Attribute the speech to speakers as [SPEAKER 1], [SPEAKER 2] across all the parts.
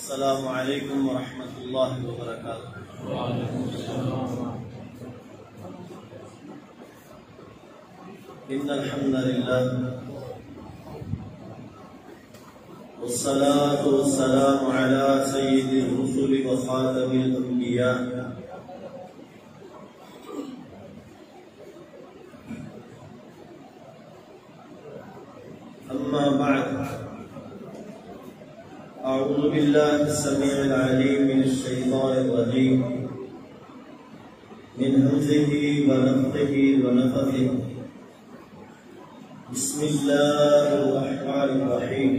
[SPEAKER 1] السلام علیکم ورحمۃ اللہ وبرکاتہ۔ ان الحمد للہ والصلاة والسلام على سید الرسل وخاتم الانبیاء اما بعد، اعوذ باللہ السمیع العلیم من الشیطان الرجیم من ہمزہ ونفخہ ونفثہ۔ بسم اللہ الرحمن الرحیم۔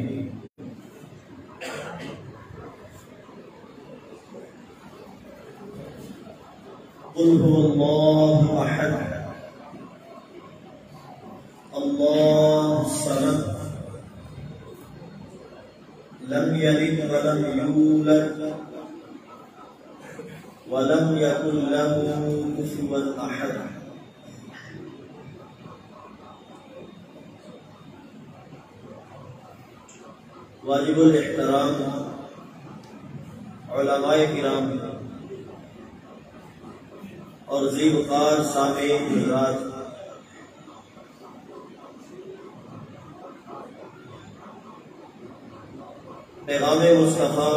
[SPEAKER 1] قل هو اللہ احد اللہ الصمد لم یلد ولم یولد ولم یکن له کفوا احد۔ واجب الاحترام علماء کرام اور ذی وقار سامعین حضرات، پیغام مصطفیٰ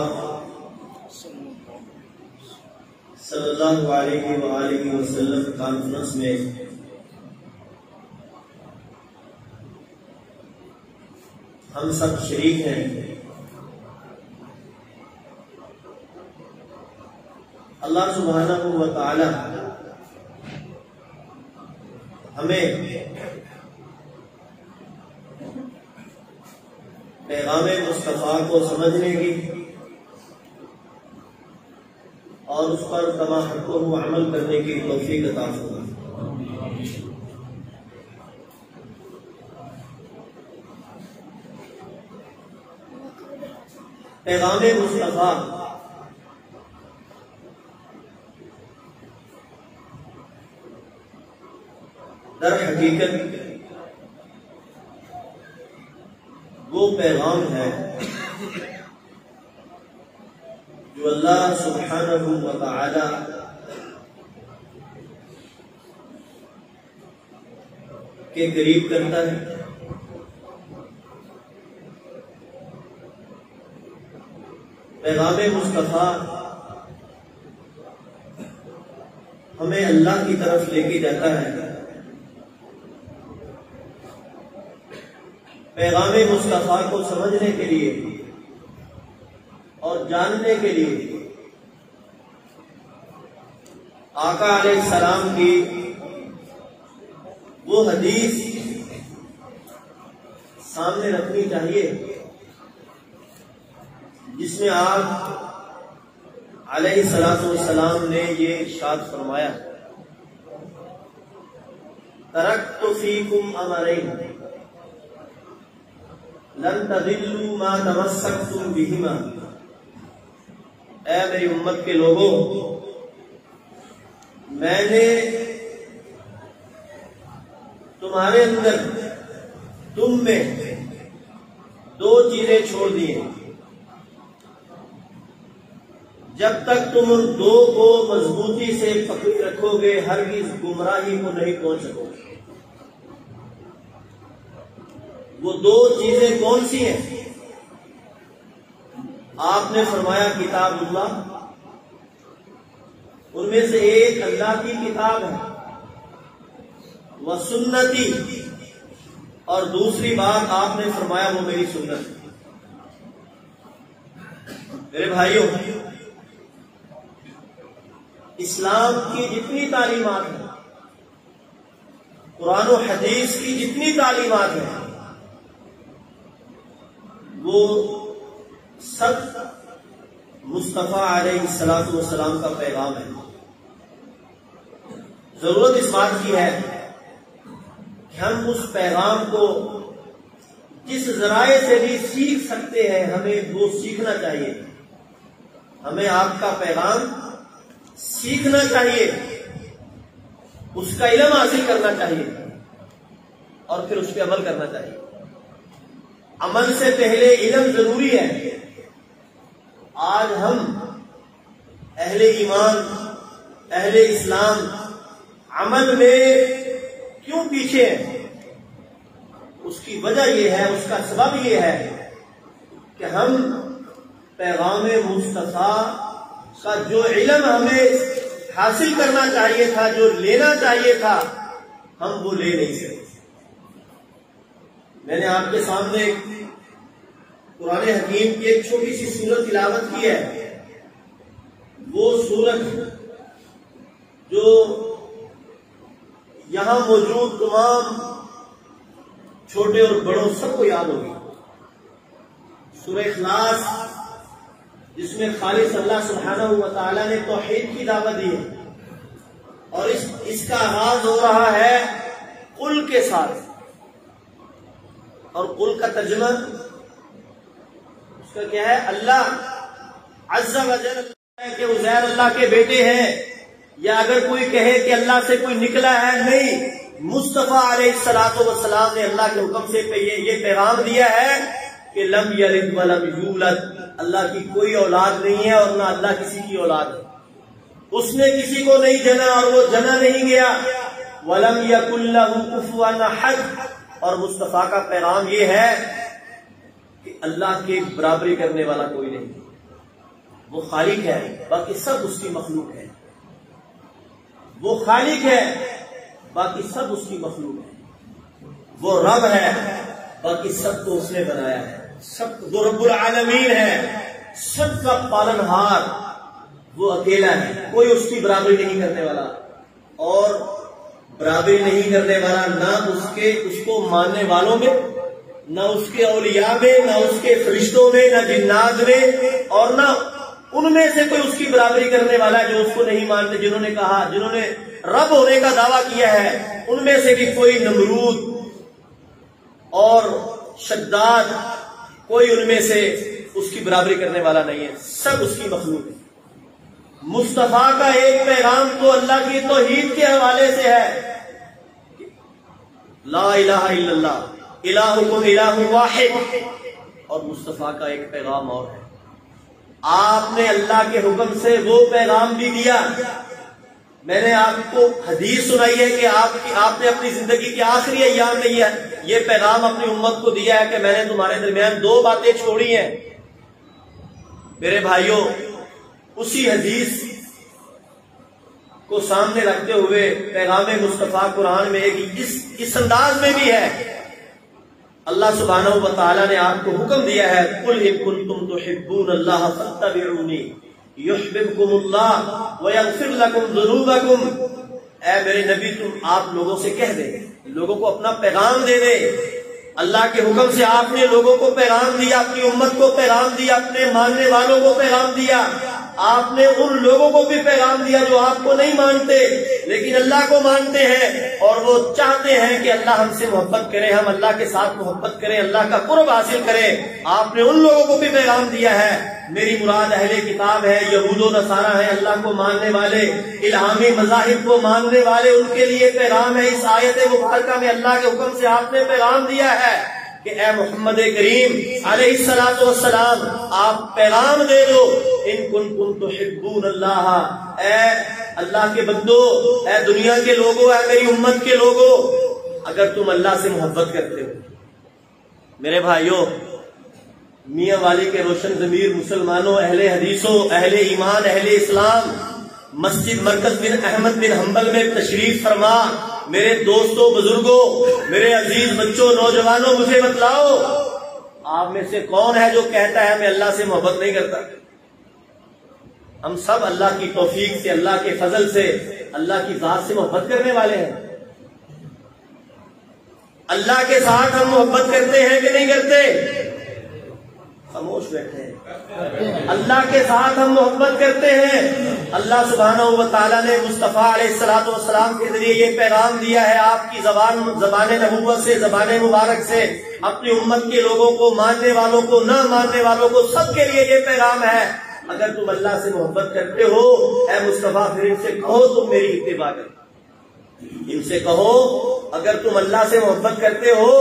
[SPEAKER 1] صلی اللہ علیہ وآلہ وسلم کانفرنس میں ہم سب شریک ہیں۔ اللہ سبحانہ و تعالی ہمیں پیغام مصطفیٰ کو سمجھنے کی اور اس پر تما حقہ عمل کرنے کی توفیق عطا فرمائے۔ پیغام مصطفیٰ در حقیقت وہ پیغام ہے جو اللہ سبحانہ و تعالی کے قریب کرتا ہے، پیغام مصطفیٰ ہمیں اللہ کی طرف لے کے جاتا ہے۔ پیغام مصطفیٰ کو سمجھنے کے لیے اور جاننے کے لیے آقا علیہ السلام کی وہ حدیث سامنے رکھنی چاہیے جس میں آپ علیہ السلام نے یہ ارشاد فرمایا، ترکت فیکم امرین لن تضلوا ما تمسکتم بہما۔ اے میری امت کے لوگوں، میں نے تمہارے اندر، تم میں دو چیزیں چھوڑ دی ہیں، جب تک تم ان دو کو مضبوطی سے پکڑ رکھو گے ہرگز گمراہی کو نہیں پہنچ سکو گے۔ وہ دو چیزیں کون سی ہیں؟ آپ نے فرمایا کتاب اللہ، ان میں سے ایک اللہ کی کتاب ہے، وہ سنتی، اور دوسری بات آپ نے فرمایا وہ میری سنت ہے۔ میرے بھائیوں، اسلام کی جتنی تعلیمات ہیں، قرآن و حدیث کی جتنی تعلیمات ہیں، وہ سب مصطفیٰ علیہ السلام کا پیغام ہے۔ ضرورت اس بات کی ہے کہ ہم اس پیغام کو جس ذرائع سے بھی سیکھ سکتے ہیں ہمیں وہ سیکھنا چاہیے۔ ہمیں آپ کا پیغام سیکھنا چاہیے، اس کا علم حاصل کرنا چاہیے اور پھر اس پہ عمل کرنا چاہیے۔ عمل سے پہلے علم ضروری ہے، آج ہم اہل ایمان، اہل اسلام عمل میں کیوں پیچھے ہیں؟ اس کی وجہ یہ ہے، اس کا سبب یہ ہے کہ ہم پیغام مصطفیٰ کا جو علم ہمیں حاصل کرنا چاہیے تھا، جو لینا چاہیے تھا، ہم وہ لے نہیں سکے۔ میں نے آپ کے سامنے قرآن حکیم کی ایک چھوٹی سی سورت تلاوت کی ہے۔ وہ سورت جو یہاں موجود تمام چھوٹے اور بڑوں سب کو یاد ہوگی، سورہ اخلاص، جس میں خالص اللہ سبحانہ و تعالیٰ نے توحید کی دعوت دی ہے، اور اس کا آغاز ہو رہا ہے قل کے ساتھ۔ اور قل کا ترجمہ اس کا کیا ہے؟ اللہ عز و جل کہ عزیر اللہ کے بیٹے ہیں، یا اگر کوئی کہے کہ اللہ سے کوئی نکلا ہے، نہیں، مصطفیٰ علیہ السلام نے اللہ کے حکم سے یہ پیغام دیا ہے کہ لم یلد ولم یولد، اللہ کی کوئی اولاد نہیں ہے اور نہ اللہ کسی کی اولاد ہے، اس نے کسی کو نہیں جنا اور وہ جنا نہیں گیا۔ ولم یکن لہ کفوا احد، اور مصطفیٰ کا پیغام یہ ہے کہ اللہ کے برابری کرنے والا کوئی نہیں، وہ خالق ہے، باقی سب اس کی مخلوق ہے۔ وہ خالق ہے، باقی سب اس کی مخلوق ہے۔ وہ رب ہے، باقی سب کو اس نے بنایا ہے، سب وہ رب العالمین ہے، سب کا پالنہار وہ اکیلا ہے، کوئی اس کی برابری نہیں کرنے والا، اور برابری نہیں کرنے والا نہ اس کو ماننے والوں میں، نہ اس کے اولیاء میں، نہ اس کے فرشتوں میں، نہ جنات میں، اور نہ ان میں سے کوئی اس کی برابری کرنے والا جو اس کو نہیں مانتے، جنہوں نے رب ہونے کا دعویٰ کیا ہے، ان میں سے بھی کوئی نمرود اور شداد، کوئی ان میں سے اس کی برابری کرنے والا نہیں ہے، سب اس کی مخلوق ہے۔ مصطفیٰ کا ایک پیغام تو اللہ کی توحید کے حوالے سے ہے، لا الہ الا اللہ الہکم الہ واحد، اور مصطفیٰ کا ایک پیغام اور ہے، آپ نے اللہ کے حکم سے وہ پیغام بھی دیا۔ میں نے آپ کو حدیث سنائی ہے کہ آپ نے اپنی زندگی کے آخری ایام میں یہ پیغام اپنی امت کو دیا ہے کہ میں نے تمہارے درمیان دو باتیں چھوڑی ہیں۔ میرے بھائیوں، اسی حدیث کو سامنے رکھتے ہوئے پیغام مصطفیٰ قرآن میں اس انداز میں بھی ہے۔ اللہ سبحانہ و تعالیٰ نے آپ کو حکم دیا ہے، قُلْ إِن كُنتُمْ تُحِبُّونَ اللَّهَ فَاتَّبِعُونِي يُحْبِبْكُمُ اللَّهُ وَيَغْفِرْ لَكُمْ ذُنُوبَكُمْ۔ اے میرے نبی، تم آپ لوگوں سے کہہ دیں، لوگوں کو اپنا پیغام دے دیں۔ اللہ کے حکم سے آپ نے لوگوں کو پیغام دیا، اپنی امت کو پیغام دیا، اپنے ماننے والوں کو پیغام دیا، آپ نے ان لوگوں کو بھی پیغام دیا جو آپ کو نہیں مانتے لیکن اللہ کو مانتے ہیں، اور وہ چاہتے ہیں کہ اللہ ہم سے محبت کرے، ہم اللہ کے ساتھ محبت کریں، اللہ کا قرب حاصل کریں۔ آپ نے ان لوگوں کو بھی پیغام دیا ہے۔ میری مراد اہل کتاب ہے، یہود و نصارہ ہیں، اللہ کو ماننے والے، الہامی مذاہب کو ماننے والے، ان کے لیے پیغام ہے۔ اس آیت مبارکہ میں اللہ کے حکم سے آپ نے پیغام دیا ہے کہ اے محمد کریم علیہ السلام، آپ پیغام دے دو، ان کنتم تحبون اللہ، اے اللہ کے بندو، اے دنیا کے لوگوں، اے میری امت کے لوگوں، اگر تم اللہ سے محبت کرتے ہو۔ میرے بھائیوں، میاں والی کے روشن ضمیر مسلمانوں، اہل حدیثوں، اہل ایمان، اہل اسلام، مسجد مرکز بن احمد بن حنبل میں تشریف فرما، میرے دوستوں، بزرگوں، میرے عزیز بچوں، نوجوانوں، مجھے بتلاؤ، آپ میں سے کون ہے جو کہتا ہے میں اللہ سے محبت نہیں کرتا؟ ہم سب اللہ کی توفیق سے، اللہ کے فضل سے، اللہ کی ذات سے محبت کرنے والے ہیں۔ اللہ کے ساتھ ہم محبت کرتے ہیں کہ نہیں کرتے؟ خاموش بیٹھے ہیں۔ اللہ کے ساتھ ہم محبت کرتے ہیں۔ اللہ سبحانہ و تعالیٰ نے مصطفیٰ علیہ السلام کے ذریعے یہ پیغام دیا ہے، آپ کی زبان نبوت سے، زبان مبارک سے، اپنی امت کے لوگوں کو، ماننے والوں کو، نہ ماننے والوں کو، سب کے لیے یہ پیغام ہے۔ اگر تم اللہ سے محبت کرتے ہو، اے مصطفیٰ، پھر ان سے کہو تم میری اتباع کرو۔ ان سے کہو اگر تم اللہ سے محبت کرتے ہو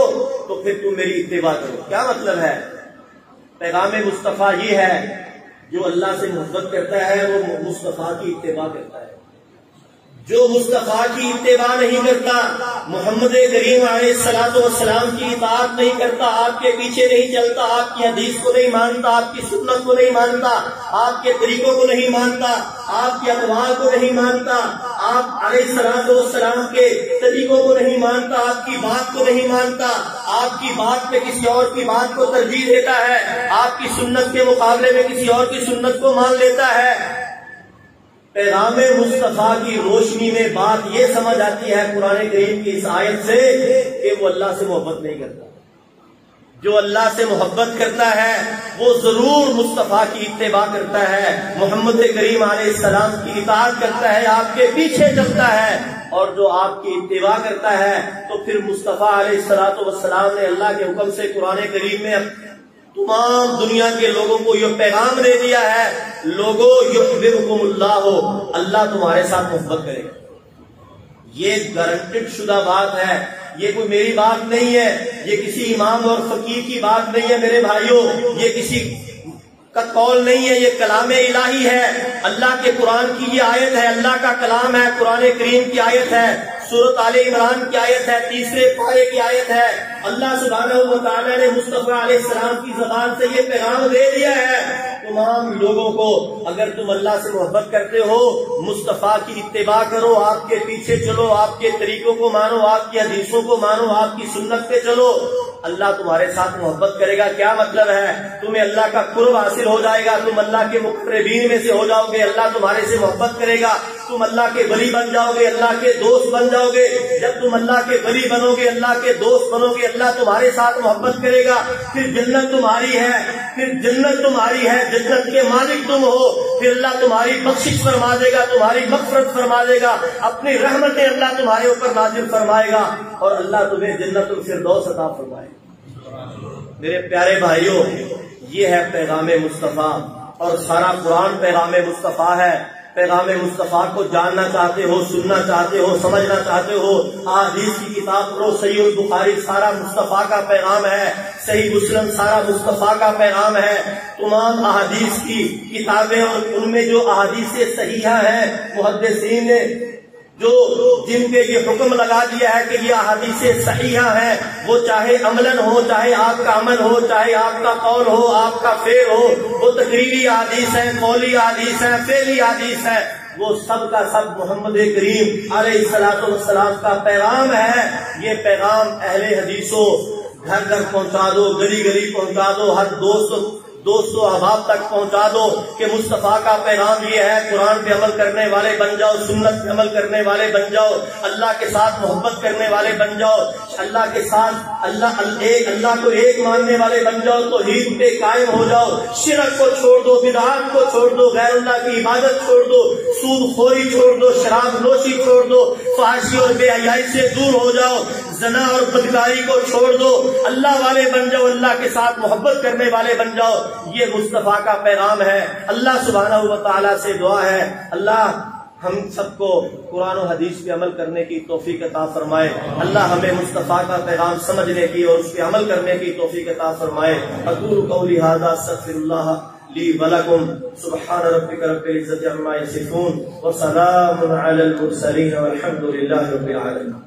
[SPEAKER 1] تو پھر تم میری اتباع کرو۔ کیا مطلب ہے؟ پیغام مصطفیٰ یہ ہے جو اللہ سے محبت کرتا ہے وہ مصطفیٰ کی اتباع کرتا ہے. جو مصطفیٰ کی اتباع نہیں کرتا، محمد کریم علیہ الصلوۃ والسلام کی اطاعت نہیں کرتا، آپ کے پیچھے نہیں چلتا، آپ کی حدیث کو نہیں مانتا، آپ کی سنت کو نہیں مانتا، آپ کے طریقوں کو نہیں مانتا، آپ کے اقوال کو نہیں مانتا، آپ علیہ الصلوۃ والسلام کے طریقوں کو نہیں مانتا، آپ کی بات کو نہیں مانتا، آپ کی بات پہ کسی اور کی بات کو ترجیح دیتا ہے، آپ کی سنت کے مقابلے میں کسی اور کی سنت کو مان لیتا ہے. پیغام مصطفیٰ کی روشنی میں بات یہ سمجھ آتی ہے قرآن کریم کی اس آیت سے کہ وہ اللہ سے محبت نہیں کرتا. جو اللہ سے محبت کرتا ہے وہ ضرور مصطفیٰ کی اتباع کرتا ہے، محمد کریم علیہ السلام کی اطاعت کرتا ہے، آپ کے پیچھے چلتا ہے. اور جو آپ کی اتباع کرتا ہے تو پھر مصطفیٰ علیہ الصلوۃ والسلام نے اللہ کے حکم سے قرآن کریم میں تمام دنیا کے لوگوں کو یہ پیغام دے دیا ہے، لوگوں یحببکم اللہ، اللہ تمہارے ساتھ محبت کرے گا. یہ گارنٹیڈ شدہ بات ہے، یہ کوئی میری بات نہیں ہے، یہ کسی امام اور فقیر کی بات نہیں ہے میرے بھائیوں، یہ کسی کا قول نہیں ہے، یہ کلام الہی ہے. اللہ کے قرآن کی یہ آیت ہے، اللہ کا کلام ہے، قرآن کریم کی آیت ہے، سورۃ آل عمران کی آیت ہے، تیسرے پارے کی آیت ہے. اللہ سبحانہ و تعالیٰ نے مصطفیٰ علیہ السلام کی زبان سے یہ پیغام دے دیا ہے تمام لوگوں کو، اگر تم اللہ سے محبت کرتے ہو مصطفیٰ کی اتباع کرو، آپ کے پیچھے چلو، آپ کے طریقوں کو مانو، آپ کی حدیثوں کو مانو، آپ کی سنت پہ چلو، اللہ تمہارے ساتھ محبت کرے گا. کیا مطلب ہے؟ تمہیں اللہ کا قرب حاصل ہو جائے گا، تم اللہ کے مقربین میں سے ہو جاؤ گے، اللہ تمہارے سے محبت کرے گا، تم اللہ کے ولی بن جاؤ گے، اللہ کے دوست بن جاؤ گے. جب تم اللہ کے ولی بنو گے، اللہ کے دوست بنو گے، اللہ تمہارے ساتھ محبت کرے گا، پھر جنت تمہاری ہے، پھر جنت تمہاری ہے، جنت کے مالک تم ہو، پھر اللہ تمہاری بخشش فرما دے گا، تمہاری مغفرت فرما دے گا، اپنی رحمتیں اللہ تمہارے اوپر نازل فرمائے گا اور اللہ تمہیں جنت الفردوس عطا فرمائے گا. میرے پیارے بھائیوں، یہ ہے پیغام مصطفیٰ اور سارا قرآن پیغام مصطفیٰ ہے. پیغام مصطفیٰ کو جاننا چاہتے ہو، سننا چاہتے ہو، سمجھنا چاہتے ہو، احادیث کی کتاب پڑھو. صحیح البخاری سارا مصطفیٰ کا پیغام ہے، صحیح مسلم سارا مصطفیٰ کا پیغام ہے. تمام احادیث کی کتابیں اور ان میں جو احادیث صحیحہ ہیں، محدثین نے جن پہ یہ حکم لگا دیا ہے کہ یہ احادیث صحیحہ ہیں، وہ چاہے عملاً ہو، چاہے آپ کا عمل ہو، چاہے آپ کا قول ہو، آپ کا فعل ہو، وہ تقریری احادیث ہیں، قولی احادیث ہیں، فعلی احادیث ہیں، وہ سب کا سب محمد کریم علیہ الصلوۃ والسلام کا پیغام ہے. یہ پیغام اہل حدیثوں گھر گھر پہنچا دو، گلی گلی پہنچا دو، ہر دوست و احباب تک پہنچا دو کہ مصطفیٰ کا پیغام یہ ہے، قرآن پہ عمل کرنے والے بن جاؤ، سنت پہ عمل کرنے والے بن جاؤ، اللہ کے ساتھ محبت کرنے والے بن جاؤ، اللہ کے ساتھ اللہ کو ایک ماننے والے بن جاؤ، توحید پہ قائم ہو جاؤ، شرک کو چھوڑ دو، بدعات کو چھوڑ دو، غیر اللہ کی عبادت چھوڑ دو، سود خوری چھوڑ دو، شراب نوشی چھوڑ دو، فحاشی اور بے حیائی سے دور ہو جاؤ، زنا اور بدکاری کو چھوڑ دو، اللہ والے بن جاؤ، اللہ کے ساتھ محبت کرنے والے بن جاؤ. یہ مصطفیٰ کا پیغام ہے. اللہ سبحانہ و تعالیٰ سے دعا ہے اللہ ہم سب کو قرآن و حدیث پہ عمل کرنے کی توفیق عطا فرمائے. اللہ ہمیں مصطفیٰ کا پیغام سمجھنے کی اور اس پہ عمل کرنے کی توفیق عطا فرمائے. اقول قولی ھذا استغفر اللہ لی ولکم. سبحان ربک رب العزۃ عما یصفون وسلام علی المرسلین والحمد للہ رب العالمین.